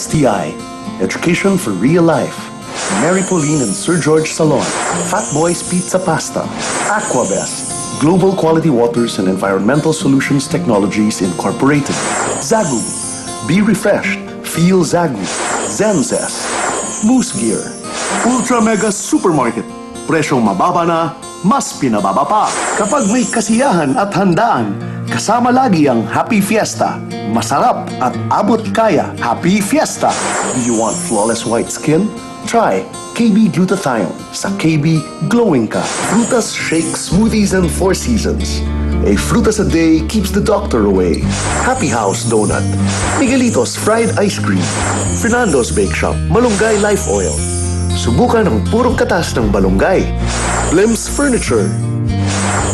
STI, Education for Real Life. Mary Pauline and Sir George Salon, Fat Boys Pizza Pasta, Aquabest, Global Quality Waters and Environmental Solutions Technologies Incorporated, Zagu, Be Refreshed, Feel Zagu, Zenzest, Moose Gear, Ultra Mega Supermarket, presyong mababa na, mas pinababa pa. Kapag may kasiyahan at handaan, kasama lagi ang Happy Fiesta. Masarap at abot kaya. Happy Fiesta! Do you want flawless white skin? Try KB Glutathione sa KB Glowing Ka. Frutas Shake Smoothies and Four Seasons. A frutas a day keeps the doctor away. Happy House Donut. Miguelitos Fried Ice Cream. Fernando's Bake Shop. Malunggay Life Oil. Subukan ang purong katas ng balunggay. Blims Furniture.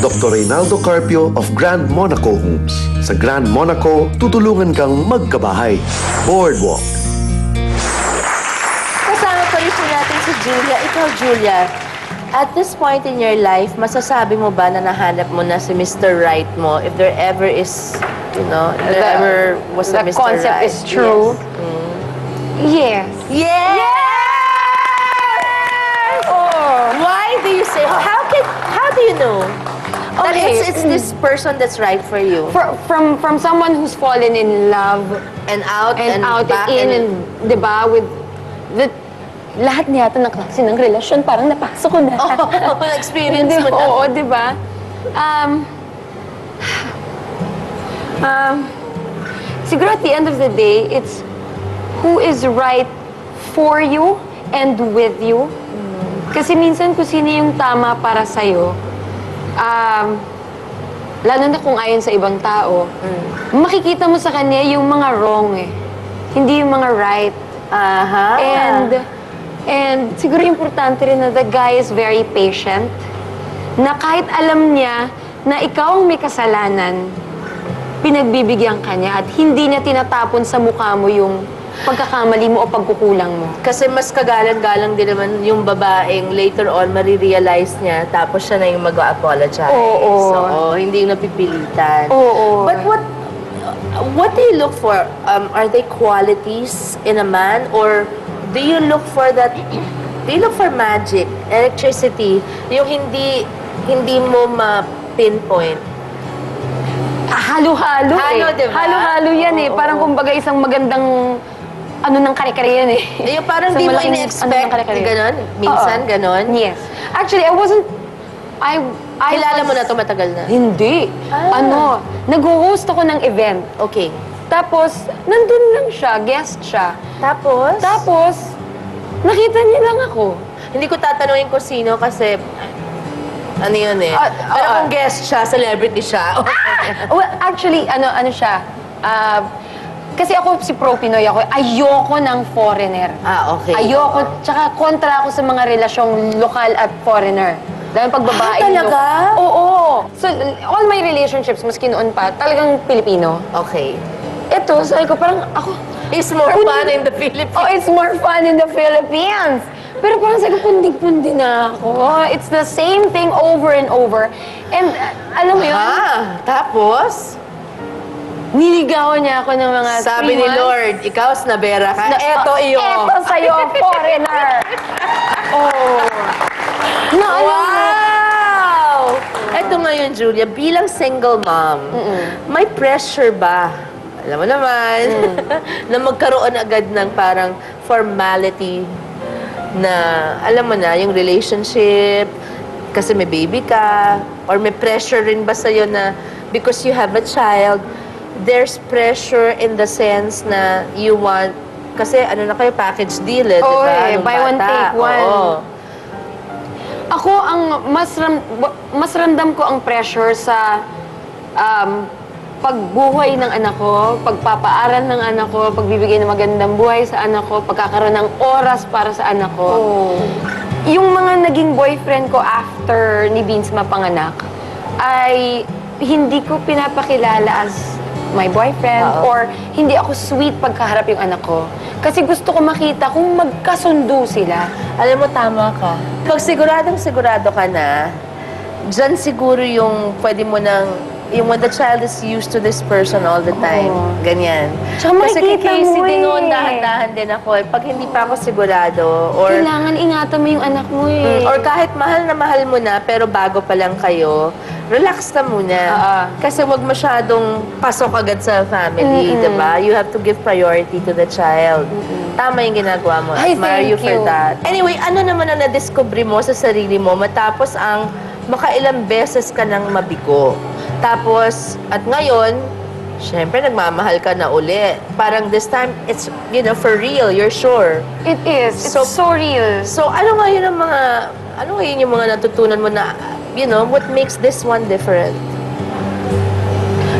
Dr. Reynaldo Carpio of Grand Monaco Homes. Sa Grand Monaco, tutulungan kang magkabahay. Boardwalk. Kasama pa rin po natin si Julia. Ikaw, Julia, at this point in your life, masasabi mo ba na nahanap mo na si Mr. Right mo? If there ever is, you know, if there ever was a The Mr. concept Right. is true. Yes. Yes! Yes! Oh. Why do you say, how do you know? That Okay. it's this person that's right for you. From someone who's fallen in love And out and out back and in, and, di ba, with the, lahat niyata ng klase ng relasyon, parang napasok ko na. experience mo na. Oo, di ba? Siguro at the end of the day, it's who is right for you and with you. Kasi minsan kung sino yung tama para sa'yo, lalo na kung ayon sa ibang tao, makikita mo sa kanya yung mga wrong eh. Hindi yung mga right. Aha. And siguro importante rin na the guy is very patient. Na kahit alam niya na ikaw ang may kasalanan, pinagbibigyan ka niya at hindi niya tinatapon sa mukha mo yung pagkakamali mo o pagkukulang mo. Kasi mas kagalang-galang din naman yung babaeng later on marirealize niya tapos siya na yung mag-apologize. Oo. So, hindi yung napipilitan. Oo. But what do you look for? Are they qualities in a man or do you look for that? Do you look for magic, electricity, yung hindi mo ma-pinpoint? Halo-halo Halo, eh. diba? Halo-halo yan eh. Oo, Parang oo. kumbaga isang magandang ng kare-kare yan eh. Yung parang Isang di mo malaking ine-expect, ng kare-kare. ganon? Minsan, Oo. ganon? Yes. Actually, I wasn't... I Kilala was- mo na to matagal na? Hindi. Nag-host ako ng event. Okay. Tapos, nandun lang siya, guest siya. Tapos? Tapos, nakita niya lang ako. Hindi ko tatanungin kung sino kasi ano yun eh. Pero kung guest siya, celebrity siya. Well, actually, ano siya, kasi ako si pro Pinoy ako, ayoko ng foreigner. Okay. Ayoko, tsaka kontra ako sa mga relasyong lokal at foreigner. Dahil pag babae... Talaga? Oo. So, all my relationships, maski noon pa, talagang Pilipino. Okay. Ito, sabi ko, parang ako... It's more fun in the Philippines. Oh, it's more fun in the Philippines. Pero parang sabi ko, pundig-pundi na ako. It's the same thing over and over. And alam mo yun, Tapos, niligawan niya ako ng mga sabi 3 ni months. Lord, ikaw snabera ka, eto iyo. Eto sa'yo, foreigner. Oh. No, alam mo, Wow! Eto ngayon, Julia, bilang single mom, may pressure ba? Alam mo naman, na magkaroon agad ng parang formality na, alam mo na, yung relationship, kasi may baby ka, or may pressure rin ba sa'yo na because you have a child, there's pressure in the sense na you want, kasi ano na kayo, package deal eh, Oo diba? eh, Nung buy one, bata. take one. Oo. ako ang mas ramdam ko ang pressure sa pagbuhay ng anak ko, pagpapaaral ng anak ko, pagbibigay ng magandang buhay sa anak ko, pagkakaroon ng oras para sa anak ko. Yung mga naging boyfriend ko after ni Vince mapanganak ay hindi ko pinapakilala as my boyfriend or hindi ako sweet pagkaharap yung anak ko. Kasi gusto ko makita kung magkasundo sila. Alam mo, tama ka. Pag siguradong sigurado ka na, dyan siguro yung pwede mo nang yung when the child is used to this person all the time. Ganyan. Tsaka Kasi kay makikita Casey mo din noon, eh. dahan-dahan din ako. Pag hindi pa ako sigurado, or Kailangan ingatan mo yung anak mo eh. or kahit mahal na mahal mo na, pero bago pa lang kayo, relax ka muna. Kasi wag masyadong pasok agad sa family, di ba? You have to give priority to the child. Tama yung ginagawa mo. Ay, Admire you thank for you. that. Anyway, ano naman ang na-discover mo sa sarili mo matapos ang makailang beses ka nang mabigo? Tapos, at ngayon, syempre, nagmamahal ka na uli. Parang this time, it's, for real, you're sure. It is. It's So- so real. So, ano ngayon yung mga natutunan mo na, what makes this one different?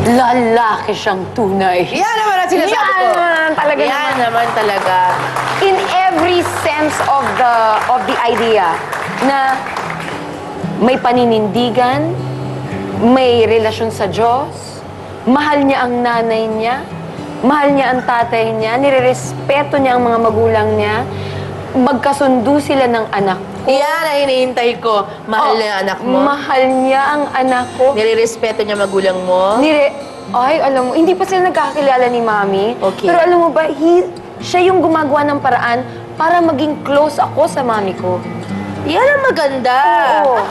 Lalaki siyang tunay. Yan naman ang sinasabi ko. Yan naman talaga Yan naman talaga. In every sense of the idea na may paninindigan, may relasyon sa Diyos, mahal niya ang nanay niya, mahal niya ang tatay niya, nirerespeto niya ang mga magulang niya, magkasundo sila ng anak ko. Yan ang hinihintay ko. Mahal na yung anak mo. Mahal niya ang anak ko. Nire-respeto niya magulang mo. Ay, alam mo, hindi pa sila nagkakakilala ni Mami. Okay. Pero alam mo ba, siya yung gumagawa ng paraan para maging close ako sa Mami ko. Yan ang maganda. Oo.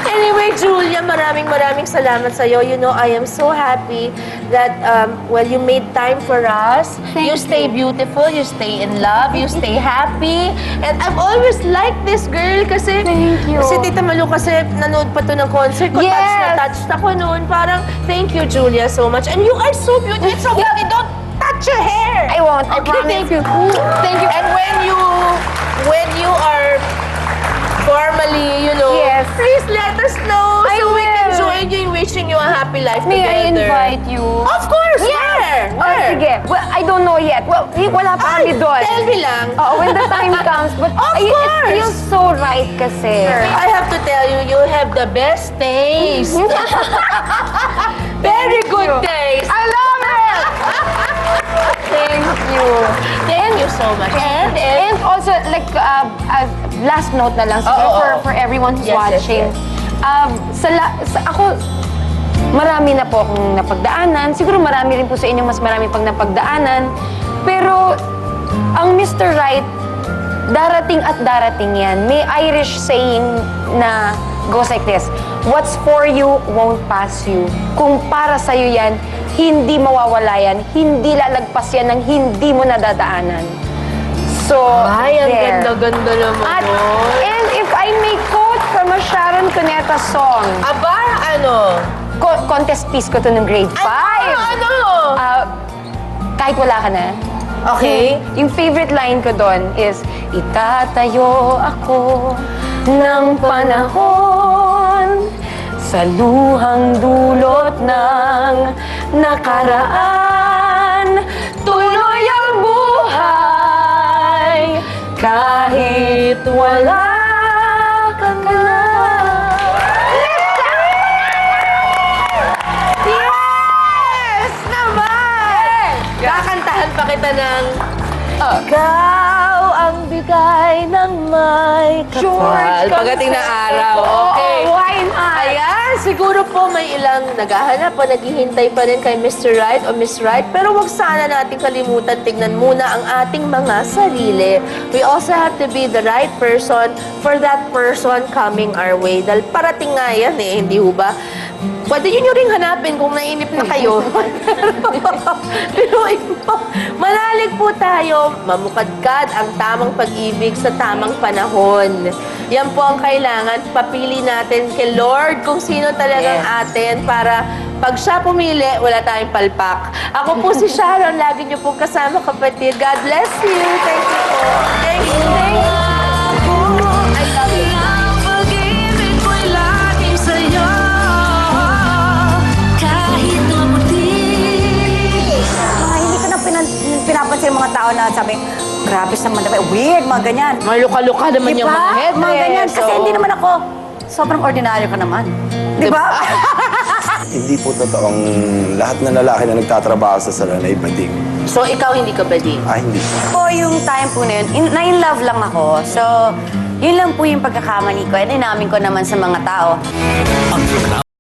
Anyway, Julia, maraming salamat sa'yo. I am so happy that, you made time for us. Thank You stay beautiful, you stay in love, you stay happy. And I've always liked this girl kasi... Thank you. Si Tita Malu kasi nanood pa to ng concert ko. Yes. Touched ako noon. Parang, thank you, Julia, so much. And you are so beautiful. It's so beautiful. Don't touch your hair. I won't. I Okay, promise. thank you. Thank you. And when you are formally, Yes. please let us know I so we can will. join you in wishing you a happy life May I together. invite you? Of course! Where? Oh, sige. Well, I don't know yet. Well, wala pa kami doon. Tell me lang. When the time comes. But Of it course. feels so right kasi. I have to tell you, you have the best taste. Very good taste. I love it! Thank you. Thank you so much. And also, like, last note na lang siguro Oo. for everyone who's Yes, watching. Ako, marami na po akong napagdaanan. Siguro marami rin po sa inyo mas marami pang napagdaanan. Pero, ang Mr. Right, darating at darating yan. May Irish saying na goes like this, what's for you won't pass you. Kung para sa'yo yan, hindi mawawala yan, hindi lalagpas yan ng hindi mo nadadaanan. So, Ay, ang there. ganda-ganda naman At, nun. and if I may quote from a Sharon Cuneta song, Aba, ano? contest piece ko to ng grade 5. Ano? Kahit wala ka na. Okay. Yung favorite line ko doon is, itatayo ako ng panahon sa luhang dulot ng nakaraan. Tuloy ang buhay kahit wala ka na. Yes! Naman! Kakantahan pa kita ng... Oh. Ikaw ang bigay ng may kapal. Pagdating ng araw, okay. Oo, why not? Ayan, siguro po may ilang naghahanap o naghihintay pa rin kay Mr. Right o Miss Right. Pero wag sana natin kalimutan, tignan muna ang ating mga sarili. We also have to be the right person for that person coming our way. Dahil parating nga yan hindi ho ba? Pwede yun yung ring hanapin kung nainip na kayo. Pero manalig po tayo, mamukadkad ang tamang pag-ibig sa tamang panahon. Yan po ang kailangan. Papili natin kay Lord kung sino talagang atin para pag siya pumili, wala tayong palpak. Ako po si Sharon, lagi niyo po kasama kapatid. God bless you. Thank you po. Thank you. Thank you. I love you. Pag-ibig ko'y laging sa'yo kahit maputi. Hindi ko na pinapansin yung mga tao na sabi, grabe naman naman, weird, mga ganyan. May luka-luka naman yung mga headdress. Mga ganyan. Kasi Oo. hindi naman ako, sobrang ordinaryo ka naman. Di ba? Hindi po totoong lahat ng lalaki na nagtatrabaho sa salon ay bading. So, ikaw hindi ka ba din? Hindi po. Po, yung time po na yun, na-in love lang ako. So, yun lang po yung pagkakamali ko. And inamin ko naman sa mga tao.